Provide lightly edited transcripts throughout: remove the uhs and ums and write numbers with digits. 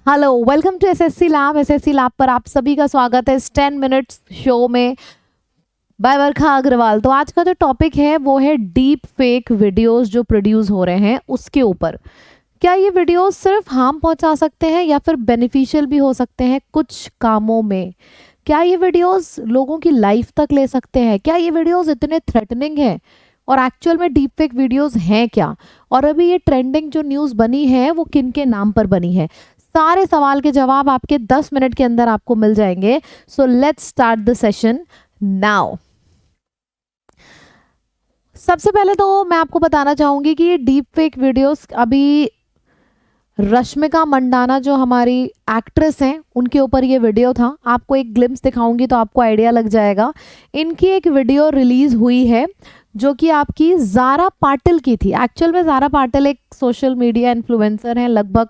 Hello, welcome to SSC lab. SSC lab पर आप सभी का स्वागत है इस 10 मिनट्स शो में बाय वर्खा अग्रवाल। तो आज का जो टॉपिक है वो है डीप फेक वीडियोस जो प्रोड्यूस हो रहे हैं उसके ऊपर। क्या ये वीडियोस सिर्फ हार्म पहुंचा सकते हैं या फिर बेनिफिशियल भी हो सकते हैं कुछ कामों में? क्या ये वीडियोस लोगों की लाइफ तक ले सकते हैं? क्या ये वीडियोस इतने थ्रेटनिंग हैं? और एक्चुअल में डीप फेक वीडियोस हैं क्या? और अभी ये ट्रेंडिंग जो न्यूज़ बनी है वो किन के नाम पर बनी है? सारे सवाल के जवाब आपके 10 मिनट के अंदर आपको मिल जाएंगे। So let's start the session now. सबसे पहले तो मैं आपको बताना चाहूंगी कि ये डीप फेक वीडियोस अभी रश्मिका मंडाना जो हमारी एक्ट्रेस हैं उनके ऊपर ये वीडियो था। आपको एक ग्लिम्स दिखाऊंगी तो आपको आइडिया लग जाएगा। इनकी एक वीडियो रिलीज हुई है जो कि आपकी ज़ारा पाटिल की थी। एक्चुअल में ज़ारा पाटिल एक सोशल मीडिया इन्फ्लुएंसर हैं, लगभग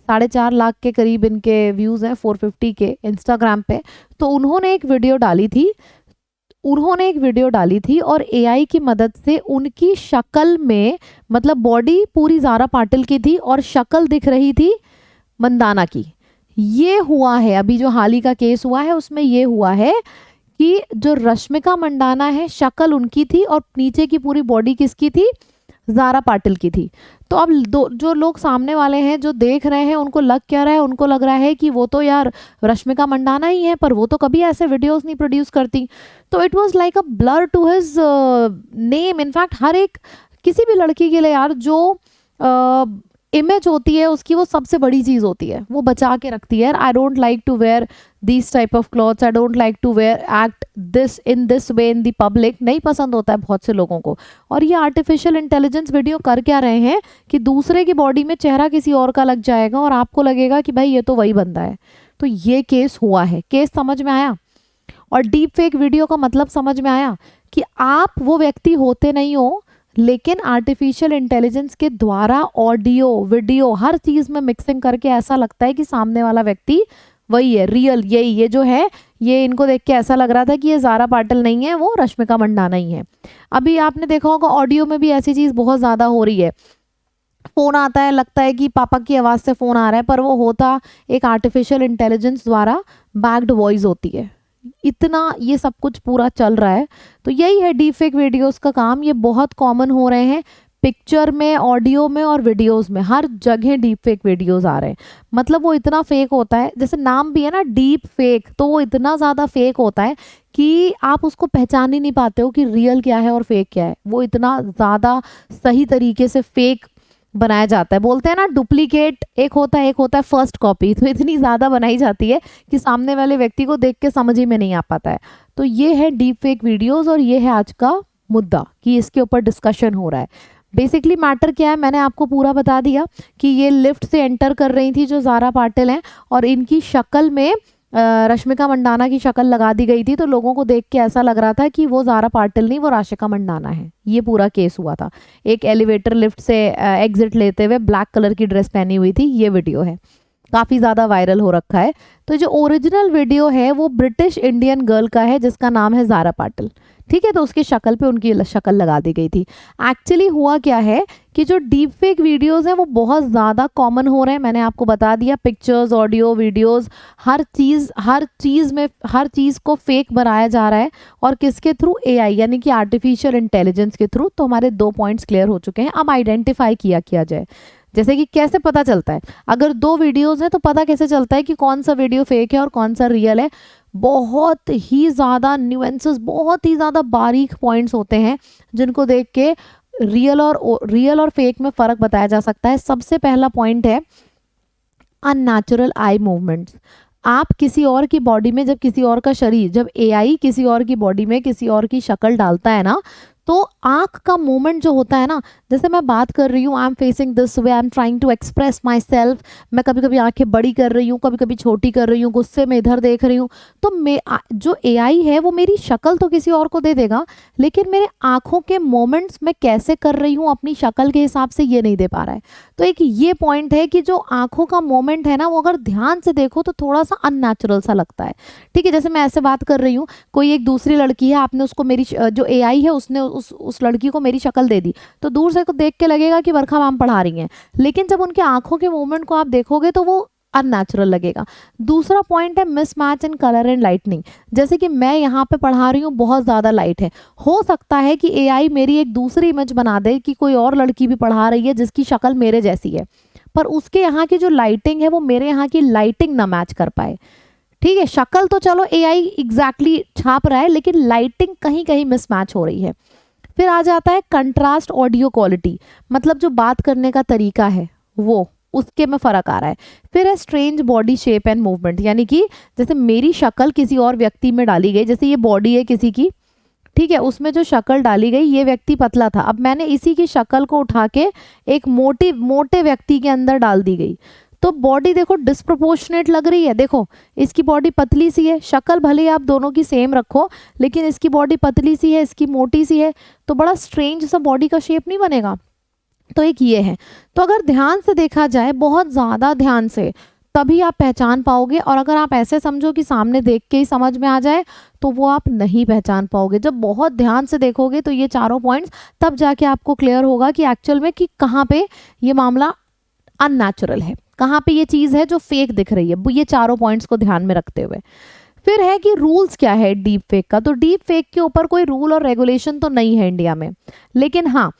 4.5 लाख के करीब इनके व्यूज़ हैं, 450 के इंस्टाग्राम पे। तो उन्होंने एक वीडियो डाली थी और एआई की मदद से उनकी शक्ल में, मतलब बॉडी पूरी ज़ारा पाटिल की थी और शक्ल दिख रही थी मंदाना की। ये हुआ है अभी जो हाल ही का केस हुआ है उसमें ये हुआ है कि जो रश्मिका मंडाना है शक्ल उनकी थी और नीचे की पूरी बॉडी किसकी थी? ज़ारा पाटिल की थी। तो अब जो लोग सामने वाले हैं जो देख रहे हैं उनको लग क्या रहा है? उनको लग रहा है कि वो तो यार रश्मिका मंडाना ही है, पर वो तो कभी ऐसे वीडियोस नहीं प्रोड्यूस करती। तो it was like a blur to his name. In fact हर एक किसी भी लड़की के लिए यार जो इमेज होती है उसकी वो सबसे बड़ी चीज़ होती है, वो बचा के रखती है। I don't like to wear this type of clothes, I don't like to wear act this way in the public. नहीं पसंद होता है बहुत से लोगों को। और ये आर्टिफिशियल इंटेलिजेंस वीडियो कर क्या रहे हैं कि दूसरे की बॉडी में चेहरा किसी और का लग जाएगा और आपको लगेगा कि भाई ये तो वही बंदा है। तो ये केस हुआ है। केस समझ में आया? और डीप फेक वीडियो का मतलब समझ में आया कि आप वो व्यक्ति होते नहीं हो, लेकिन आर्टिफिशियल इंटेलिजेंस के द्वारा ऑडियो वीडियो हर चीज़ में मिक्सिंग करके ऐसा लगता है कि सामने वाला व्यक्ति वही है, रियल यही। ये जो है ये इनको देख के ऐसा लग रहा था कि ये ज़ारा पाटिल नहीं है, वो रश्मिका मंडाना ही है। अभी आपने देखा होगा ऑडियो में भी ऐसी चीज़ बहुत ज़्यादा हो रही है। फ़ोन आता है, लगता है कि पापा की आवाज़ से फ़ोन आ रहा है, पर वो होता एक आर्टिफिशियल इंटेलिजेंस द्वारा बैक्ड वॉइस होती है। इतना ये सब कुछ पूरा चल रहा है। तो यही है डीप फेक वीडियोस का काम। ये बहुत कॉमन हो रहे हैं, पिक्चर में, ऑडियो में और वीडियोस में, हर जगह डीप फेक वीडियोस आ रहे हैं। मतलब वो इतना फेक होता है, जैसे नाम भी है ना डीप फेक, तो वो इतना ज़्यादा फेक होता है कि आप उसको पहचान ही नहीं पाते हो कि रियल क्या है और फेक क्या है। वो इतना ज़्यादा सही तरीके से फेक बनाया जाता है। बोलते हैं ना डुप्लीकेट एक होता है, एक होता है फर्स्ट कॉपी। तो इतनी ज़्यादा बनाई जाती है कि सामने वाले व्यक्ति को देख के समझ ही में नहीं आ पाता है। तो ये है डीप फेक वीडियोस और ये है आज का मुद्दा कि इसके ऊपर डिस्कशन हो रहा है। बेसिकली मैटर क्या है मैंने आपको पूरा बता दिया कि ये लिफ्ट से एंटर कर रही थी जो ज़ारा पाटिल हैं और इनकी शक्ल में रश्मिका मंडाना की शक्ल लगा दी गई थी। तो लोगों को देख के ऐसा लग रहा था कि वो ज़ारा पाटिल नहीं, वो रश्मिका मंडाना है। ये पूरा केस हुआ था। एक एलिवेटर लिफ्ट से एग्जिट लेते हुए ब्लैक कलर की ड्रेस पहनी हुई थी। ये वीडियो है, काफ़ी ज़्यादा वायरल हो रखा है। तो जो ओरिजिनल वीडियो है वो ब्रिटिश इंडियन गर्ल का है जिसका नाम है ज़ारा पाटिल। ठीक है, तो उसकी शक्ल पे उनकी शक्ल लगा दी गई थी। एक्चुअली हुआ क्या है कि जो डीप फेक वीडियोज़ हैं वो बहुत ज़्यादा कॉमन हो रहे हैं। मैंने आपको बता दिया, पिक्चर्स, ऑडियो, वीडियोज़, हर चीज़ को फेक बनाया जा रहा है। और किसके थ्रू? एआई, यानी कि आर्टिफिशियल इंटेलिजेंस के थ्रू। तो हमारे 2 पॉइंट्स क्लियर हो चुके हैं। अब आइडेंटिफाई किया जाए, जैसे कि कैसे पता चलता है अगर 2 वीडियोज़ हैं तो पता कैसे चलता है कि कौन सा वीडियो फेक है और कौन सा रियल है? बहुत ही ज़्यादा न्यूएंसेस, बहुत ही ज़्यादा बारीक पॉइंट्स होते हैं जिनको देख के रियल और फेक में फ़र्क बताया जा सकता है। सबसे पहला पॉइंट है अननेचुरल आई मूवमेंट्स। आप किसी और की बॉडी में, जब किसी और का शरीर, जब एआई किसी और की बॉडी में किसी और की शक्ल डालता है ना, तो आँख का मूवमेंट जो होता है ना, जैसे मैं बात कर रही हूँ, I am facing this way, I am trying to express myself. मैं कभी कभी आंखें बड़ी कर रही हूँ, कभी कभी छोटी कर रही हूँ, गुस्से में इधर देख रही हूँ। तो जो एआई है वो मेरी शक्ल तो किसी और को दे देगा, लेकिन मेरे आँखों के मोमेंट्स मैं कैसे कर रही हूँ अपनी शक्ल के हिसाब से ये नहीं दे पा रहा है। तो एक ये पॉइंट है कि जो आँखों का मोमेंट है ना, वो अगर ध्यान से देखो तो थोड़ा सा अननेचुरल सा लगता है। ठीक है, जैसे मैं ऐसे बात कर रही हूँ, कोई एक दूसरी लड़की है, आपने उसको मेरी जो एआई है उसने उस लड़की को मेरी शक्ल दे दी, तो दूर से देख के लगेगा कि वर्षा मैम पढ़ा रही हैं। लेकिन जब उनके आंखों के मूवमेंट को आप देखोगे तो वो अननेचुरल लगेगा। दूसरा पॉइंट है mismatch in colour and lightning. जैसे कि मैं यहाँ पे पढ़ा रही हूँ, बहुत ज़्यादा लाइट है, हो सकता है कि एआई मेरी एक दूसरी इमेज बना दे कि कोई और लड़की भी पढ़ा रही है जिसकी शक्ल मेरे जैसी है, पर उसके यहाँ की जो लाइटिंग है वो मेरे यहाँ की लाइटिंग ना मैच कर पाए। ठीक है, शक्ल तो चलो एआई एग्जैक्टली छाप रहा है, लेकिन लाइटिंग कहीं कहीं मिसमैच हो रही है। फिर आ जाता है कंट्रास्ट ऑडियो क्वालिटी, मतलब जो बात करने का तरीका है वो उसके में फ़र्क आ रहा है। फिर है strange body shape and movement, यानी कि जैसे मेरी शक्ल किसी और व्यक्ति में डाली गई, जैसे ये बॉडी है किसी की, ठीक है, उसमें जो शक्ल डाली गई, ये व्यक्ति पतला था, अब मैंने इसी की शक्ल को उठा के एक मोटे व्यक्ति के अंदर डाल दी गई, तो बॉडी देखो डिस्प्रोपोर्शनेट लग रही है। देखो इसकी बॉडी पतली सी है, शक्ल भले आप दोनों की सेम रखो, लेकिन इसकी बॉडी पतली सी है, इसकी मोटी सी है, तो बड़ा स्ट्रेंज सा बॉडी का शेप नहीं बनेगा। तो एक ये है। तो अगर ध्यान से देखा जाए, बहुत ज़्यादा ध्यान से, तभी आप पहचान पाओगे, और अगर आप ऐसे समझो कि सामने देख के ही समझ में आ जाए तो वो आप नहीं पहचान पाओगे। जब बहुत ध्यान से देखोगे तो ये चारों पॉइंट्स तब जाके आपको क्लियर होगा कि एक्चुअल में कि कहाँ पे ये मामला अननेचुरल है, कहाँ पे ये चीज़ है जो फेक दिख रही है, ये चारों पॉइंट्स को ध्यान में रखते हुए। फिर है कि रूल्स क्या है डीप फेक का। तो डीप फेक के ऊपर कोई रूल और रेगुलेशन तो नहीं है इंडिया में, लेकिन हाँ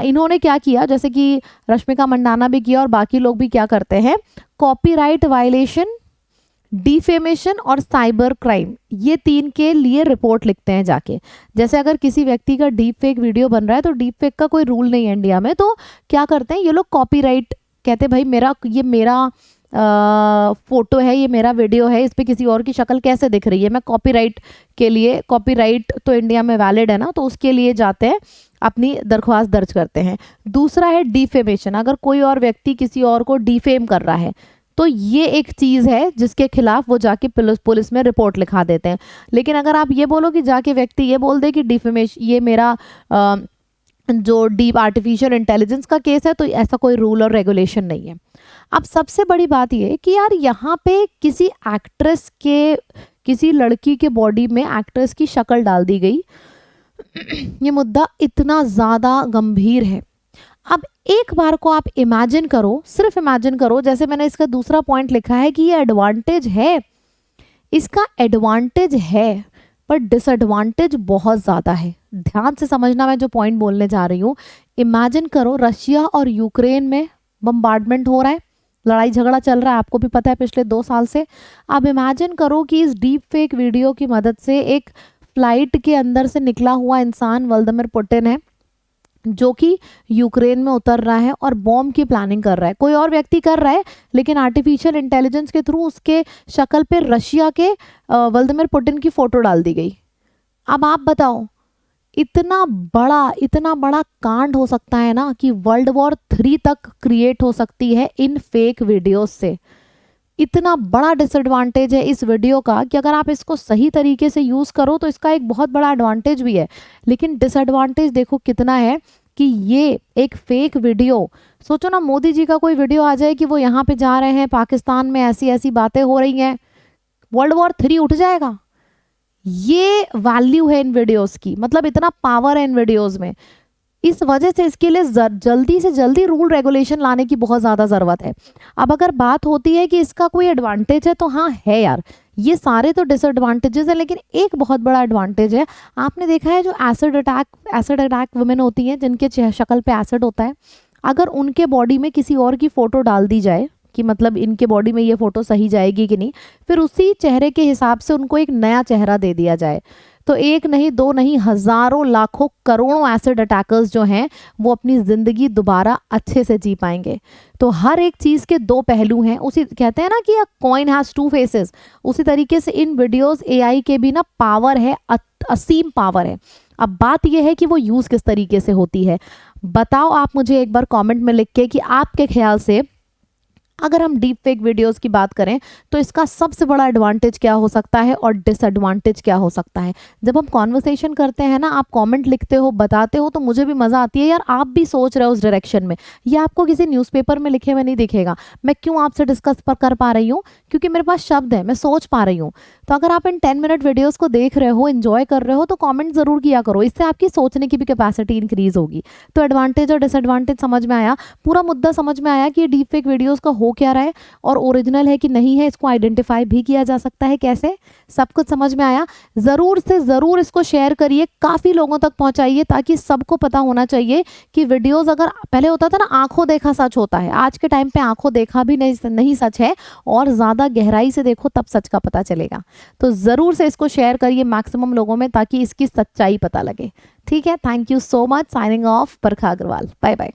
इन्होंने क्या किया, जैसे कि रश्मिका मंडाना भी किया और बाकी लोग भी क्या करते हैं, कॉपीराइट वायलेशन, डिफेमेशन और साइबर क्राइम, ये 3 के लिए रिपोर्ट लिखते हैं जाके। जैसे अगर किसी व्यक्ति का डीप फेक वीडियो बन रहा है, तो डीप फेक का कोई रूल नहीं है इंडिया में, तो क्या करते हैं ये लोग, कॉपीराइट कहते हैं, भाई ये मेरा फोटो है, ये मेरा वीडियो है, इस पे किसी और की शक्ल कैसे दिख रही है, मैं कॉपीराइट के लिए, कॉपीराइट तो इंडिया में वैलिड है ना, तो उसके लिए जाते हैं, अपनी दरख्वास्त दर्ज करते हैं। दूसरा है डिफेमेशन, अगर कोई और व्यक्ति किसी और को डिफेम कर रहा है, तो ये एक चीज़ है जिसके खिलाफ वो जाके पुलिस में रिपोर्ट लिखा देते हैं। लेकिन अगर आप ये बोलो कि जाके व्यक्ति ये बोल दे कि डिफेमेशन ये मेरा जो डीप आर्टिफिशियल इंटेलिजेंस का केस है, तो ऐसा कोई रूल और रेगुलेशन नहीं है। अब सबसे बड़ी बात ये कि यार यहाँ पे किसी एक्ट्रेस के, किसी लड़की के बॉडी में एक्ट्रेस की शक्ल डाल दी गई, ये मुद्दा इतना ज़्यादा गंभीर है। अब एक बार को आप इमेजिन करो, सिर्फ इमेजिन करो, जैसे मैंने इसका दूसरा पॉइंट लिखा है कि ये एडवांटेज है, इसका एडवांटेज है, पर डिसएडवांटेज बहुत ज़्यादा है। ध्यान से समझना मैं जो पॉइंट बोलने जा रही हूँ। इमेजिन करो रशिया और यूक्रेन में बम्बार्डमेंट हो रहा है, लड़ाई झगड़ा चल रहा है, आपको भी पता है पिछले 2 साल से। अब इमेजिन करो कि इस डीप फेक वीडियो की मदद से एक फ्लाइट के अंदर से निकला हुआ इंसान व्लादिमीर पुतिन है, जो कि यूक्रेन में उतर रहा है और बॉम्ब की प्लानिंग कर रहा है, कोई और व्यक्ति कर रहा है, लेकिन आर्टिफिशियल इंटेलिजेंस के थ्रू उसके शक्ल पे रशिया के व्लादिमीर पुतिन की फ़ोटो डाल दी गई। अब आप बताओ, इतना बड़ा कांड हो सकता है ना कि वर्ल्ड वॉर 3 तक क्रिएट हो सकती है इन फेक वीडियोस से। इतना बड़ा डिसएडवांटेज है इस वीडियो का कि अगर आप इसको सही तरीके से यूज़ करो तो इसका एक बहुत बड़ा एडवांटेज भी है, लेकिन डिसएडवांटेज देखो कितना है कि ये एक फेक वीडियो, सोचो ना मोदी जी का कोई वीडियो आ जाए कि वो यहाँ पे जा रहे हैं, पाकिस्तान में ऐसी ऐसी बातें हो रही हैं, वर्ल्ड वॉर 3 उठ जाएगा। ये वैल्यू है इन वीडियोस की, मतलब इतना पावर है इन वीडियोस में। इस वजह से इसके लिए जल्दी से जल्दी रूल रेगुलेशन लाने की बहुत ज़्यादा ज़रूरत है। अब अगर बात होती है कि इसका कोई एडवांटेज है, तो हाँ है यार, ये सारे तो डिसएडवांटेजेस है, लेकिन एक बहुत बड़ा एडवांटेज है। आपने देखा है जो एसिड अटैक वुमेन होती हैं, जिनके शक्ल पे एसिड होता है, अगर उनके बॉडी में किसी और की फ़ोटो डाल दी जाए कि मतलब इनके बॉडी में ये फ़ोटो सही जाएगी कि नहीं, फिर उसी चेहरे के हिसाब से उनको एक नया चेहरा दे दिया जाए, तो एक नहीं, 2 नहीं, हज़ारों, लाखों, करोड़ों एसिड अटैकर्स जो हैं वो अपनी ज़िंदगी दोबारा अच्छे से जी पाएंगे। तो हर एक चीज़ के 2 पहलू हैं, उसी कहते हैं ना कि अ कॉइन हैज़ 2 फेसेस, उसी तरीके से इन वीडियोस एआई के भी ना पावर है, असीम पावर है। अब बात यह है कि वो यूज़ किस तरीके से होती है। बताओ आप मुझे एक बार कॉमेंट में लिख के कि आपके ख्याल से अगर हम डीप फेक वीडियोस की बात करें तो इसका सबसे बड़ा एडवांटेज क्या हो सकता है और डिसएडवांटेज क्या हो सकता है। जब हम कॉन्वर्सेशन करते हैं ना, आप कमेंट लिखते हो, बताते हो, तो मुझे भी मज़ा आती है यार, आप भी सोच रहे हो उस डायरेक्शन में। ये आपको किसी न्यूज़पेपर में लिखे हुए नहीं दिखेगा। मैं क्यों आपसे डिस्कस कर पा रही हूँ, क्योंकि मेरे पास शब्द है, मैं सोच पा रही हूँ। तो अगर आप इन 10 मिनट वीडियोज़ को देख रहे हो, इन्जॉय कर रहे हो, तो कॉमेंट ज़रूर किया करो, इससे आपकी सोचने की भी कैपेसिटी इंक्रीज़ होगी। तो एडवांटेज और डिसएडवांटेज समझ में आया, पूरा मुद्दा समझ में आया कि डीप फेक वीडियोज़ का हो क्या रहा है और ओरिजिनल है कि नहीं है, इसको आइडेंटिफाई भी किया जा सकता है कैसे, सब कुछ समझ में आया। ज़रूर से ज़रूर इसको शेयर करिए, काफ़ी लोगों तक पहुंचाइए, ताकि सबको पता होना चाहिए कि वीडियोस, अगर पहले होता था ना आंखों देखा सच होता है, आज के टाइम पे आंखों देखा भी नहीं सच है, और ज़्यादा गहराई से देखो तब सच का पता चलेगा। तो ज़रूर से इसको शेयर करिए मैक्सिमम लोगों में, ताकि इसकी सच्चाई पता लगे। ठीक है, thank you so much. Signing off Barkha Agrawal, bye bye.